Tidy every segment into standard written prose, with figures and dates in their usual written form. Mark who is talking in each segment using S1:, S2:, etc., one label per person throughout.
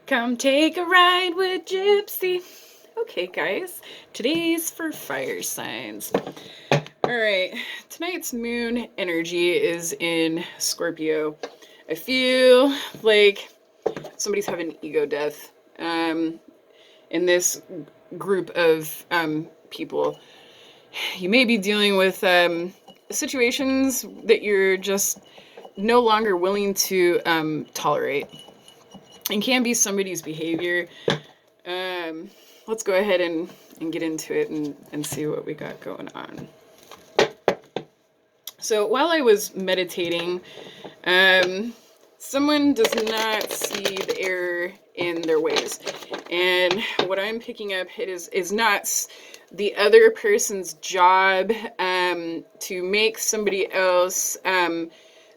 S1: Come take a ride with Gypsy. Okay, guys, today's for fire signs. All right, tonight's moon energy is in Scorpio. I feel like somebody's having ego death in this group of people. You may be dealing with situations that you're just no longer willing to tolerate. It can be somebody's behavior. Let's go ahead and get into it and see what we got going on. So while I was meditating, someone does not see the error in their ways. And what I'm picking up is not the other person's job to make somebody else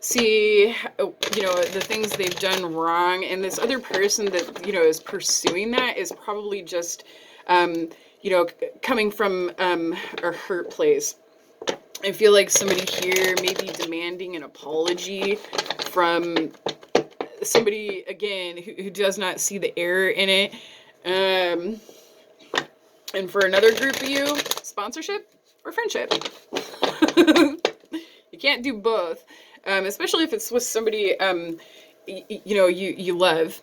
S1: see, the things they've done wrong. And this other person that, is pursuing that is probably just, coming from a hurt place. I feel like somebody here may be demanding an apology from somebody, again, who does not see the error in it. And for another group of you, sponsorship or friendship. You can't do both, especially if it's with somebody, you love.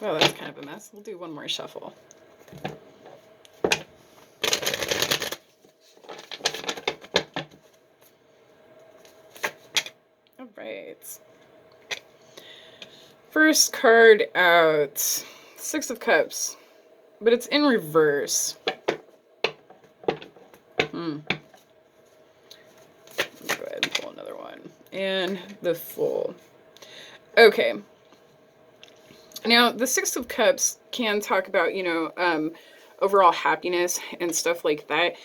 S1: Well, that's kind of a mess. We'll do one more shuffle. All right. First card out, Six of Cups, but it's in reverse. Let's go ahead and pull another one. And the Fool. Okay. Now, the Six of Cups can talk about, overall happiness and stuff like that.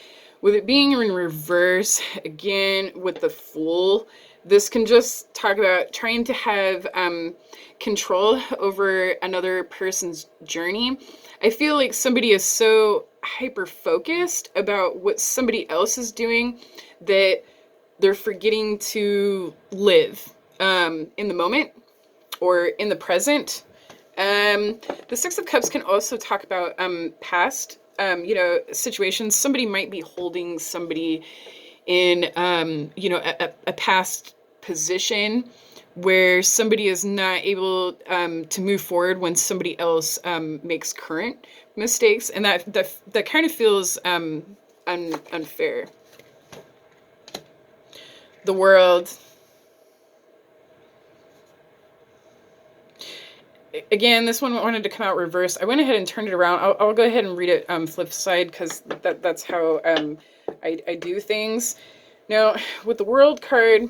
S1: With it being in reverse, again, with the Fool, this can just talk about trying to have control over another person's journey. I feel like somebody is so hyper-focused about what somebody else is doing that they're forgetting to live in the moment or in the present. The Six of Cups can also talk about past, situations. Somebody might be holding somebody in, a past position where somebody is not able to move forward when somebody else makes current mistakes, and that kind of feels unfair. The World. Again, this one wanted to come out reversed. I went ahead and turned it around. I'll go ahead and read it flip side because that's how I do things. Now, with the World card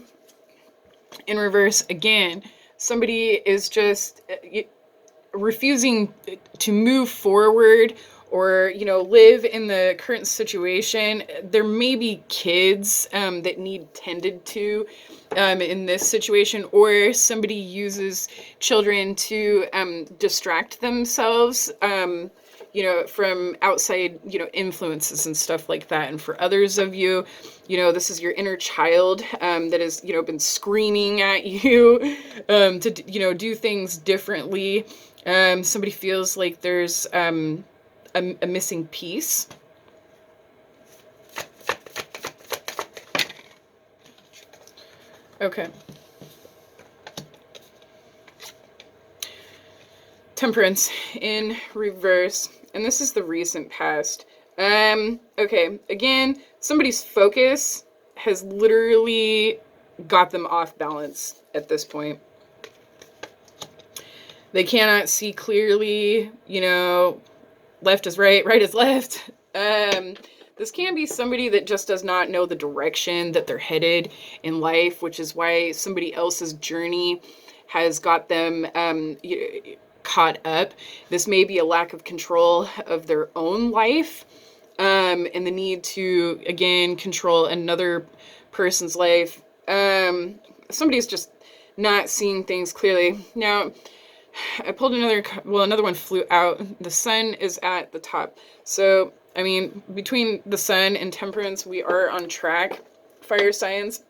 S1: in reverse, again, somebody is just refusing to move forward or, live in the current situation. There may be kids that need tended to in this situation, or somebody uses children to distract themselves, from outside, influences and stuff like that. And for others of you, this is your inner child that has, been screaming at you to, do things differently. Somebody feels like there's a missing piece. Okay. Temperance in reverse. And this is the recent past. Okay. Again, somebody's focus has literally got them off balance at this point. They cannot see clearly, left is right, right is left. This can be somebody that just does not know the direction that they're headed in life, which is why somebody else's journey has got them caught up. This may be a lack of control of their own life, and the need to, again, control another person's life. Somebody's just not seeing things clearly. Now, I pulled another one flew out. The Sun is at the top. So I mean, between the Sun and Temperance, we are on track. Fire signs.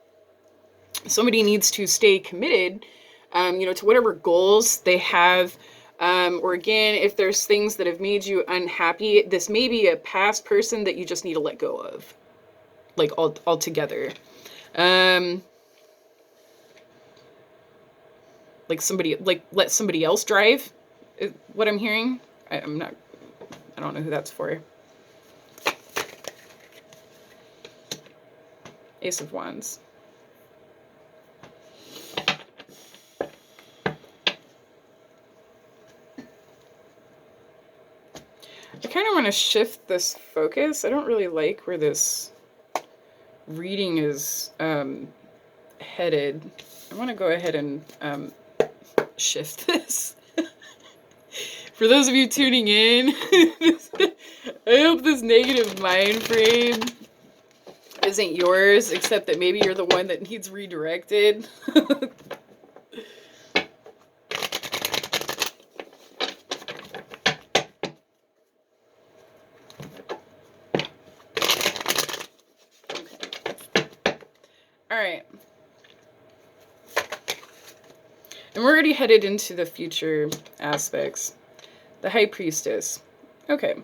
S1: Somebody needs to stay committed, to whatever goals they have. Or again, if there's things that have made you unhappy, this may be a past person that you just need to let go of, like altogether. Like somebody, like let somebody else drive. Is what I'm hearing. I don't know who that's for. Ace of Wands. I kind of want to shift this focus. I don't really like where this reading is headed. I want to go ahead and shift this. For those of you tuning in, I hope this negative mind frame isn't yours, except that maybe you're the one that needs redirected. All right. And we're already headed into the future aspects. The High Priestess. Okay.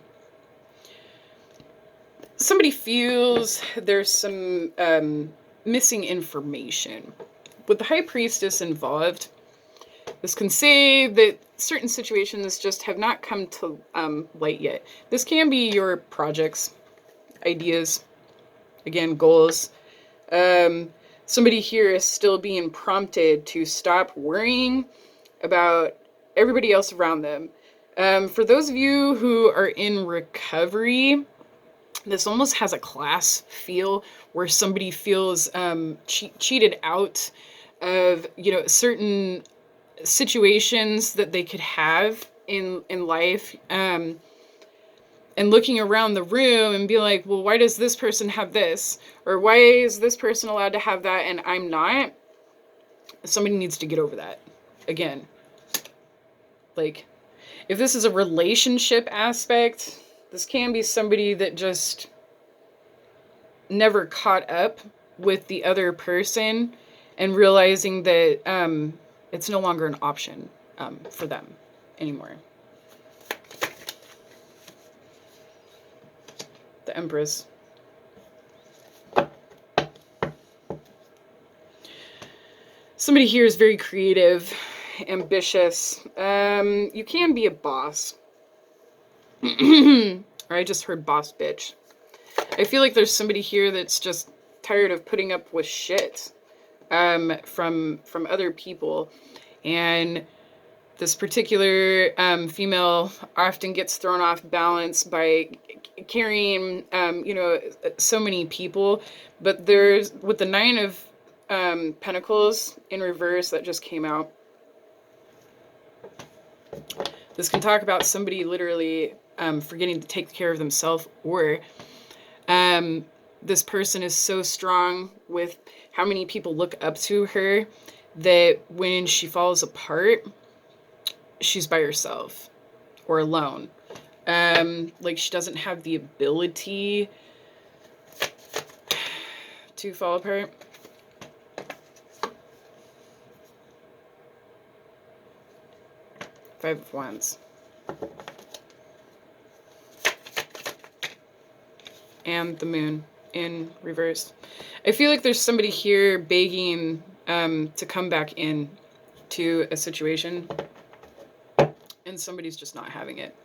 S1: Somebody feels there's some missing information. With the High Priestess involved, this can say that certain situations just have not come to light yet. This can be your projects, ideas, again, goals. Somebody here is still being prompted to stop worrying about everybody else around them. For those of you who are in recovery, this almost has a class feel where somebody feels cheated out of, certain situations that they could have in life. And looking around the room and be like, well, why does this person have this? Or why is this person allowed to have that and I'm not? Somebody needs to get over that. Again, like, if this is a relationship aspect, this can be somebody that just never caught up with the other person and realizing that it's no longer an option for them anymore. The Empress. Somebody here is very creative, ambitious. You can be a boss. Or I just heard boss bitch. I feel like there's somebody here that's just tired of putting up with shit from other people. And this particular female often gets thrown off balance by carrying, so many people. But there's, with the Nine of Pentacles in reverse that just came out, this can talk about somebody literally forgetting to take care of themselves, or this person is so strong with how many people look up to her that when she falls apart, she's by herself or alone. Like she doesn't have the ability to fall apart. Five of Wands. And the Moon in reverse. I feel like there's somebody here begging to come back in to a situation, and somebody's just not having it.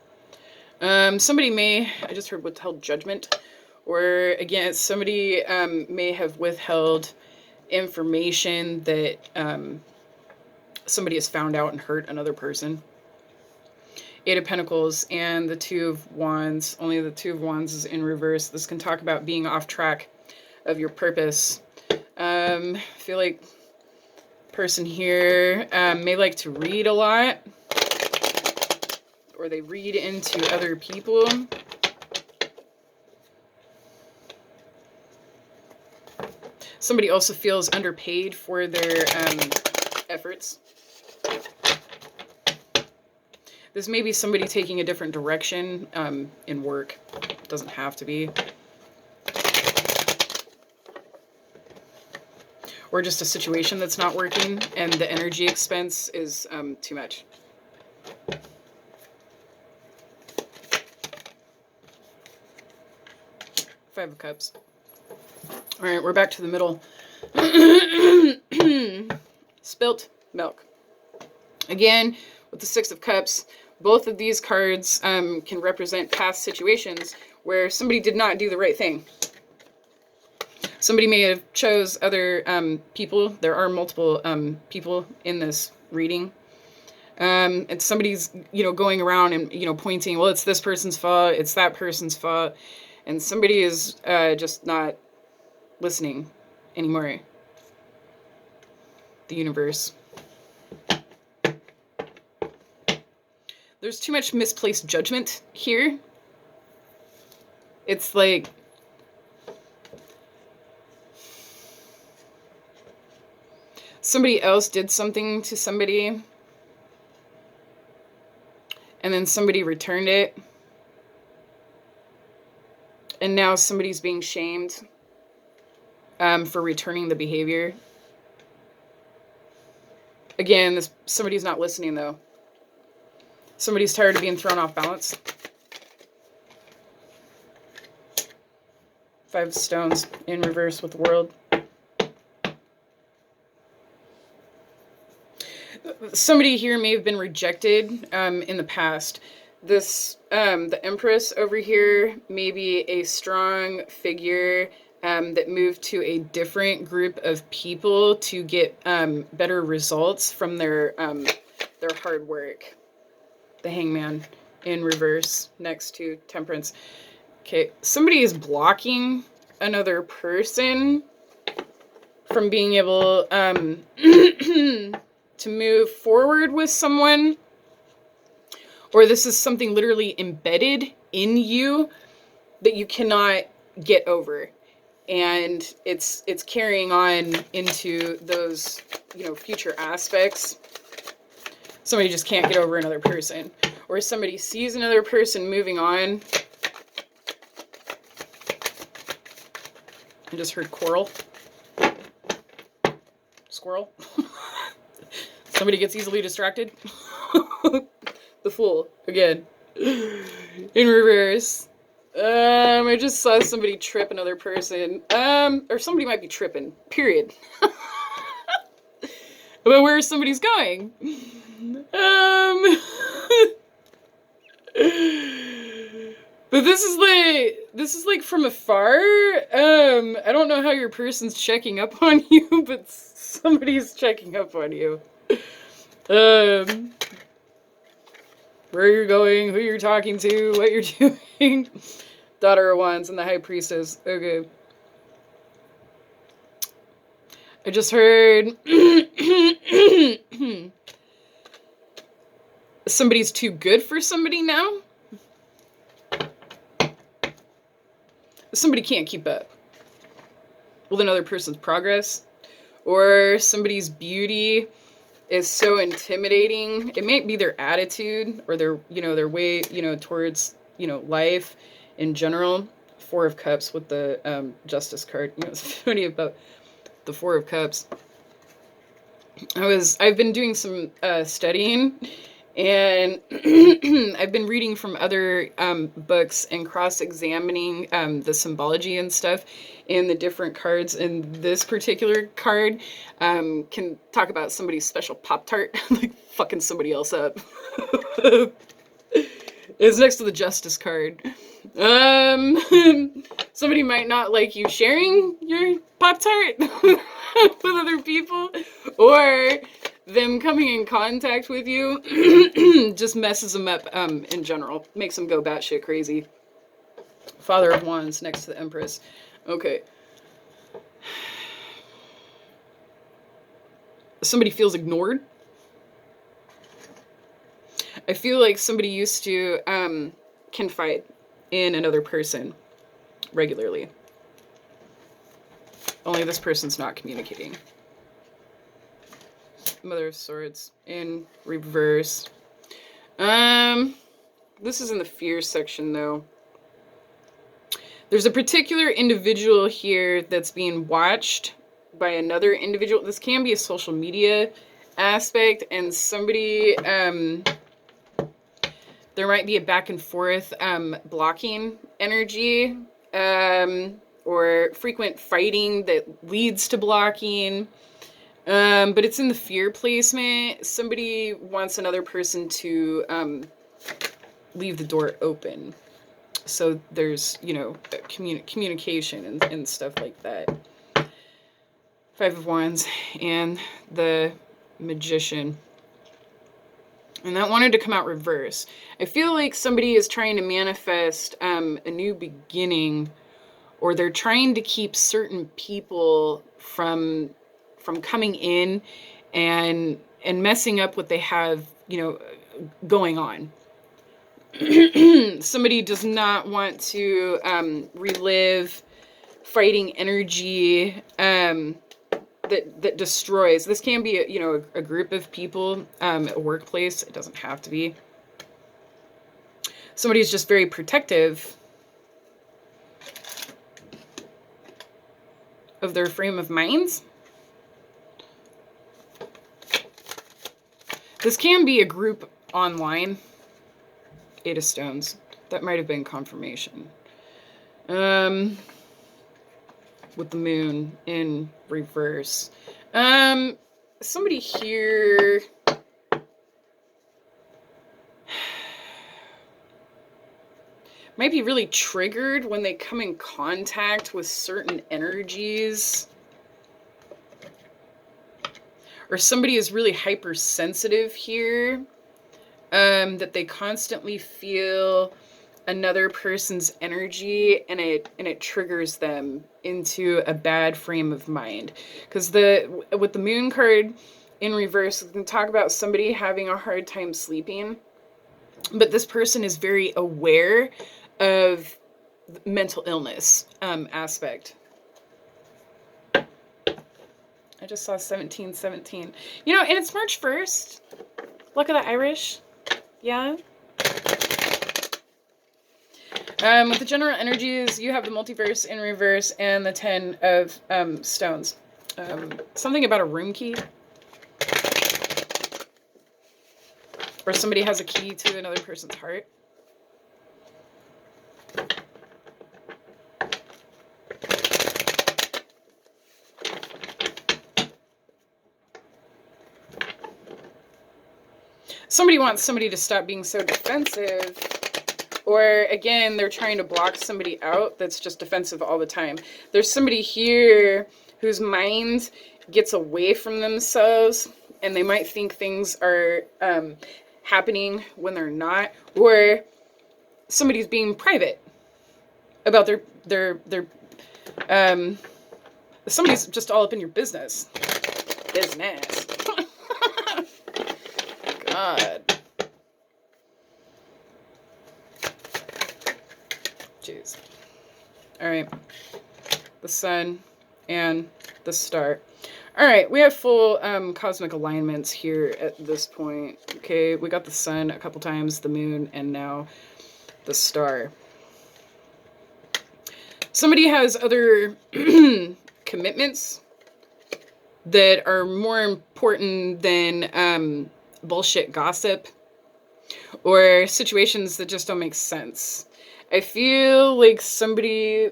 S1: Somebody may, I just heard withheld judgment, or again, somebody may have withheld information that somebody has found out and hurt another person. Eight of Pentacles and the Two of Wands. Only the Two of Wands is in reverse. This can talk about being off track of your purpose. I feel like person here may like to read a lot, or they read into other people. Somebody also feels underpaid for their efforts. This may be somebody taking a different direction in work. Doesn't have to be. Or just a situation that's not working and the energy expense is too much. Five of Cups. All right, we're back to the middle. Spilt milk. Again, with the Six of Cups, both of these cards can represent past situations where somebody did not do the right thing. Somebody may have chose other people. There are multiple people in this reading. And somebody's, going around and, pointing, well, it's this person's fault, it's that person's fault. And somebody is just not listening anymore. The universe. There's too much misplaced judgment here. It's like somebody else did something to somebody, and then somebody returned it, and now somebody's being shamed for returning the behavior. Again, somebody's not listening, though. Somebody's tired of being thrown off balance. Five Stones in reverse with the World. Somebody here may have been rejected in the past. The Empress over here may be a strong figure that moved to a different group of people to get better results from their hard work. The Hangman in reverse next to Temperance. Okay, somebody is blocking another person from being able to move forward with someone, or this is something literally embedded in you that you cannot get over, and it's carrying on into those future aspects. Somebody just can't get over another person, or somebody sees another person moving on. I just heard quarrel. Squirrel. Somebody gets easily distracted. The Fool, again. In reverse. I just saw somebody trip another person. Or somebody might be tripping, period. About where somebody's going. But this is like from afar. I don't know how your person's checking up on you, but somebody's checking up on you. Where you're going, who you're talking to, what you're doing. Daughter of Wands and the High Priestess. Okay. I just heard somebody's too good for somebody now. Somebody can't keep up with another person's progress, or somebody's beauty is so intimidating. It might be their attitude or their way, towards, life in general. Four of Cups with the Justice card. It's funny about the Four of Cups. I've been doing some studying, and I've been reading from other books and cross-examining the symbology and stuff in the different cards. And this particular card can talk about somebody's special Pop-Tart, like fucking somebody else up. It's next to the Justice card. Somebody might not like you sharing your Pop-Tart with other people, or them coming in contact with you just messes them up in general. Makes them go batshit crazy. Father of Wands next to the Empress. Okay. Somebody feels ignored. I feel like somebody used to confide in another person regularly. Only this person's not communicating. Mother of Swords in reverse. This is in the fear section, though. There's a particular individual here that's being watched by another individual. This can be a social media aspect, and somebody, there might be a back and forth blocking energy, or frequent fighting that leads to blocking. But it's in the fear placement. Somebody wants another person to leave the door open. So there's, communication and stuff like that. Five of Wands and the Magician. And that wanted to come out reverse. I feel like somebody is trying to manifest a new beginning, or they're trying to keep certain people from coming in and messing up what they have, going on. Somebody does not want to relive fighting energy that destroys. This can be a group of people, a workplace. It doesn't have to be. Somebody's just very protective of their frame of minds. This can be a group online. Eight of Stones. That might have been confirmation. With the Moon in reverse. Somebody here might be really triggered when they come in contact with certain energies. Or somebody is really hypersensitive here. That they constantly feel another person's energy, and it triggers them into a bad frame of mind. Because with the Moon card in reverse, we can talk about somebody having a hard time sleeping, but this person is very aware of mental illness aspect. I just saw 1717. And it's March 1st. Look at the Irish. Yeah. With the general energies, you have the multiverse in reverse and the 10 of stones. Something about a room key. Or somebody has a key to another person's heart. Somebody wants somebody to stop being so defensive. Or, again, they're trying to block somebody out that's just defensive all the time. There's somebody here whose mind gets away from themselves, and they might think things are happening when they're not. Or somebody's being private about their somebody's just all up in your business. Business. God. Jeez. All right. The Sun and the Star. All right. We have full cosmic alignments here at this point. Okay. We got the Sun a couple times, the Moon, and now the Star. Somebody has other commitments that are more important than bullshit gossip or situations that just don't make sense. I feel like somebody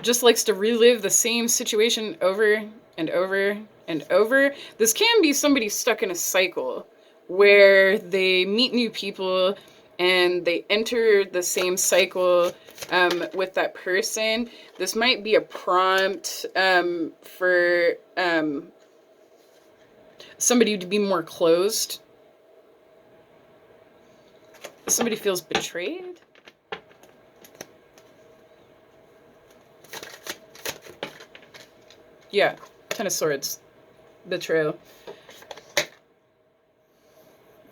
S1: just likes to relive the same situation over and over and over. This can be somebody stuck in a cycle where they meet new people and they enter the same cycle with that person. This might be a prompt for somebody to be more closed. Somebody feels betrayed. Yeah, Ten of Swords. Betrayal.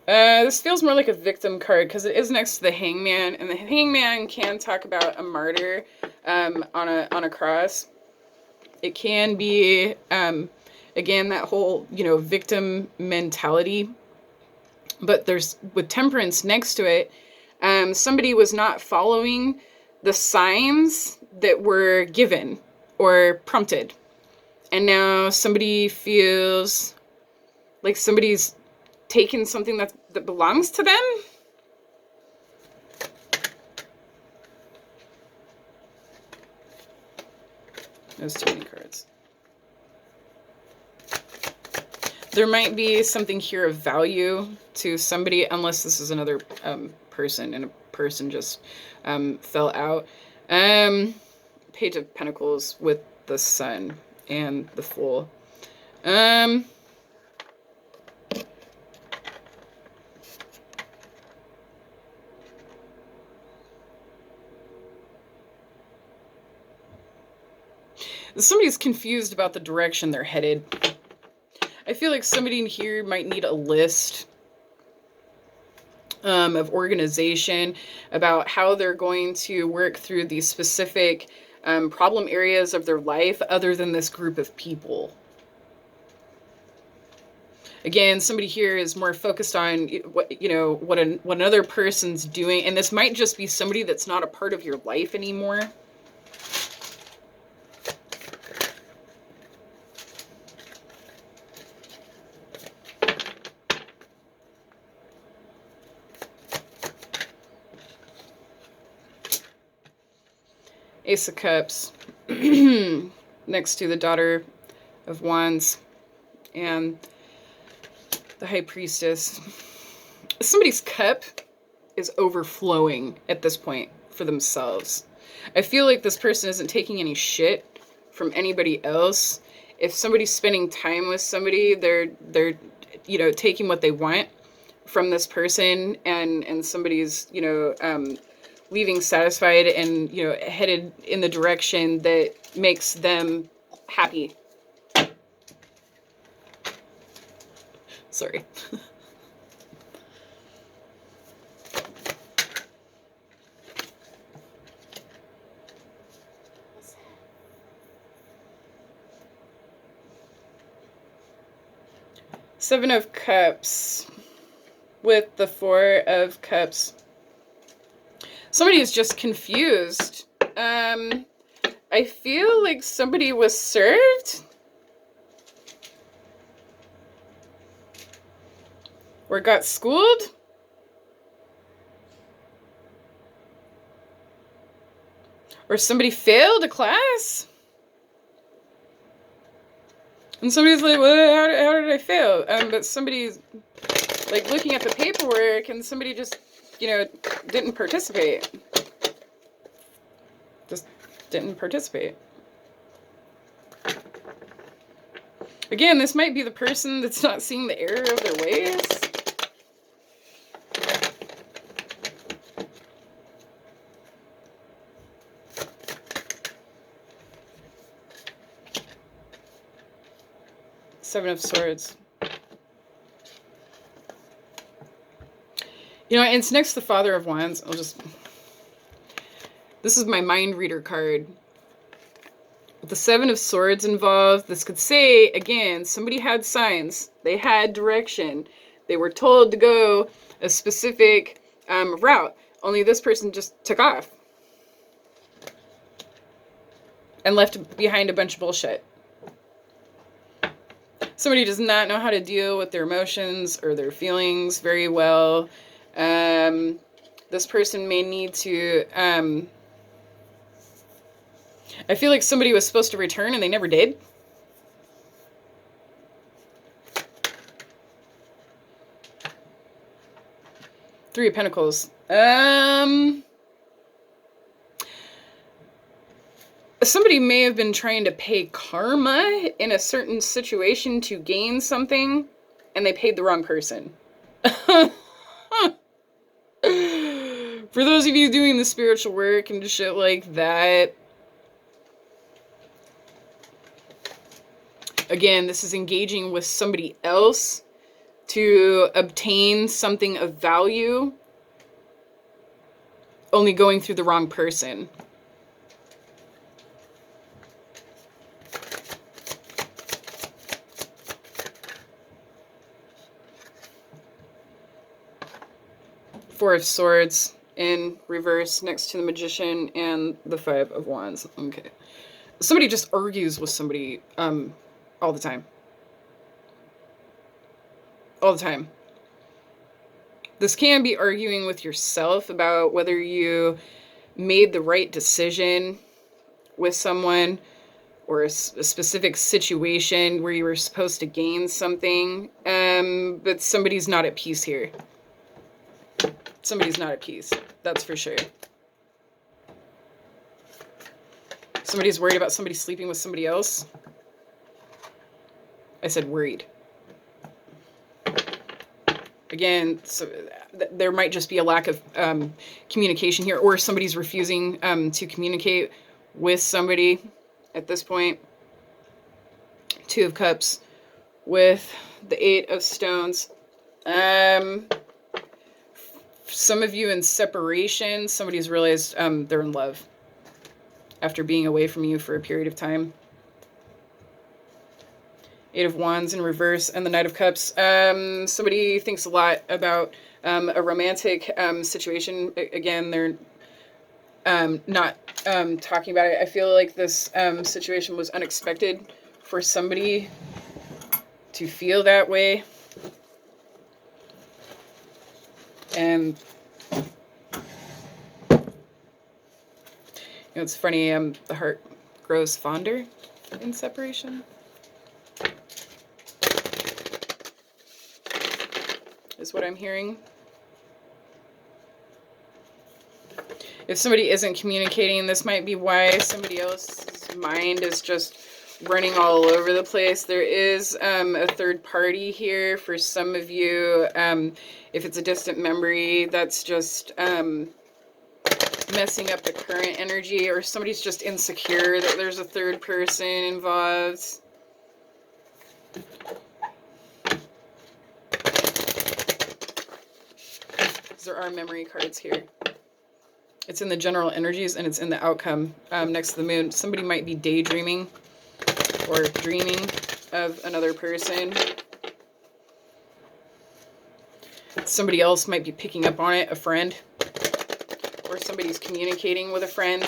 S1: This feels more like a victim card because it is next to the Hangman, and the Hangman can talk about a martyr on a cross. It can be again that whole victim mentality, but there's with Temperance next to it. Somebody was not following the signs that were given or prompted. And now somebody feels like somebody's taken something that belongs to them. There's too many cards. There might be something here of value to somebody, unless this is another person, and a person just fell out. Page of Pentacles with the Sun and the Fool. Somebody's confused about the direction they're headed. I feel like somebody in here might need a list of organization about how they're going to work through these specific problem areas of their life other than this group of people. Again, somebody here is more focused on what another person's doing, and this might just be somebody that's not a part of your life anymore. Ace of Cups next to the Daughter of Wands and the High Priestess. Somebody's cup is overflowing at this point for themselves. I feel like this person isn't taking any shit from anybody else. If somebody's spending time with somebody, they're taking what they want from this person, and somebody's leaving satisfied and headed in the direction that makes them happy. Sorry. Seven of Cups with the Four of Cups. Somebody is just confused. I feel like somebody was served or got schooled. Or somebody failed a class. And somebody's like, well, how did I fail? But somebody's like looking at the paperwork and somebody just, didn't participate. Just didn't participate. Again, this might be the person that's not seeing the error of their ways. Seven of Swords. It's next to the Father of Wands. This is my mind reader card. With the Seven of Swords involved, this could say, again, somebody had signs. They had direction. They were told to go a specific route. Only this person just took off. And left behind a bunch of bullshit. Somebody does not know how to deal with their emotions or their feelings very well. This person may need to... I feel like somebody was supposed to return and they never did. Three of Pentacles. Somebody may have been trying to pay karma in a certain situation to gain something, and they paid the wrong person. For those of you doing the spiritual work and shit like that, again, this is engaging with somebody else to obtain something of value, only going through the wrong person. Four of Swords in reverse next to the Magician and the Five of Wands. Okay. Somebody just argues with somebody all the time. All the time. This can be arguing with yourself about whether you made the right decision with someone, or a specific situation where you were supposed to gain something. But somebody's not at peace here. Somebody's not at peace. That's for sure. Somebody's worried about somebody sleeping with somebody else. I said worried. Again, so there might just be a lack of communication here, or somebody's refusing to communicate with somebody at this point. Two of Cups with the Eight of Stones. Some of you in separation, somebody's realized they're in love after being away from you for a period of time. Eight of Wands in reverse and the Knight of Cups. Somebody thinks a lot about a romantic situation. Again, they're not talking about it. I feel like this situation was unexpected for somebody to feel that way. And it's funny, the heart grows fonder in separation. Is what I'm hearing. If somebody isn't communicating, this might be why somebody else's mind is just running all over the place. There is a third party here for some of you. If it's a distant memory, that's just messing up the current energy, or somebody's just insecure that there's a third person involved. There are memory cards here. It's in the general energies and it's in the outcome next to the moon. Somebody might be daydreaming or dreaming of another person. Somebody else might be picking up on it, a friend. Or somebody's communicating with a friend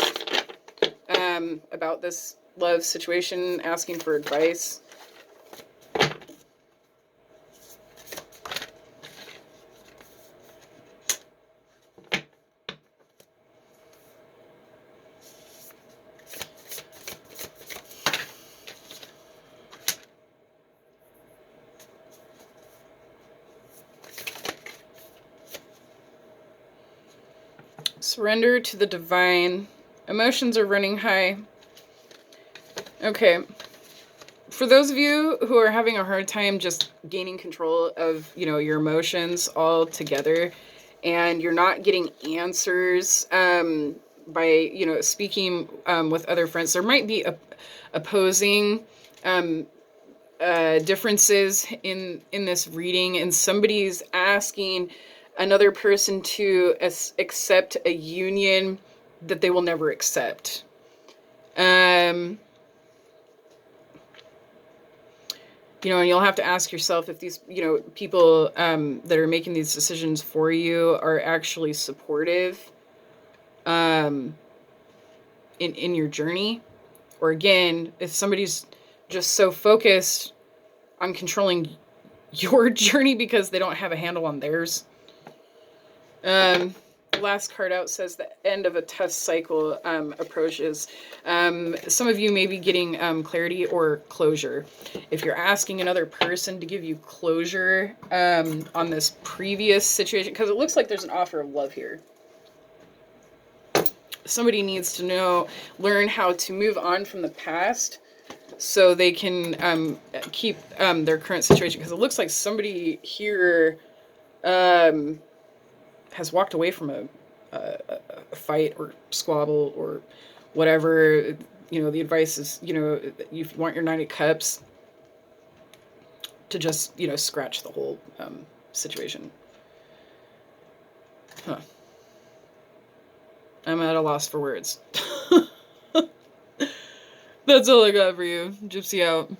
S1: about this love situation, asking for advice. Surrender to the divine. Emotions are running high. Okay. For those of you who are having a hard time just gaining control of, your emotions all together, and you're not getting answers by, speaking with other friends, there might be opposing differences in this reading, and somebody's asking another person to accept a union that they will never accept. And you'll have to ask yourself if these, people that are making these decisions for you are actually supportive in your journey. Or again, if somebody's just so focused on controlling your journey because they don't have a handle on theirs. Last card out says the end of a tough cycle approaches. Some of you may be getting clarity or closure. If you're asking another person to give you closure on this previous situation, because it looks like there's an offer of love here. Somebody needs to learn how to move on from the past so they can keep their current situation. Because it looks like somebody here has walked away from a fight or squabble or whatever. The advice is, if you want your Nine of Cups, to just, scratch the whole situation. Huh. I'm at a loss for words. That's all I got for you. Gypsy out.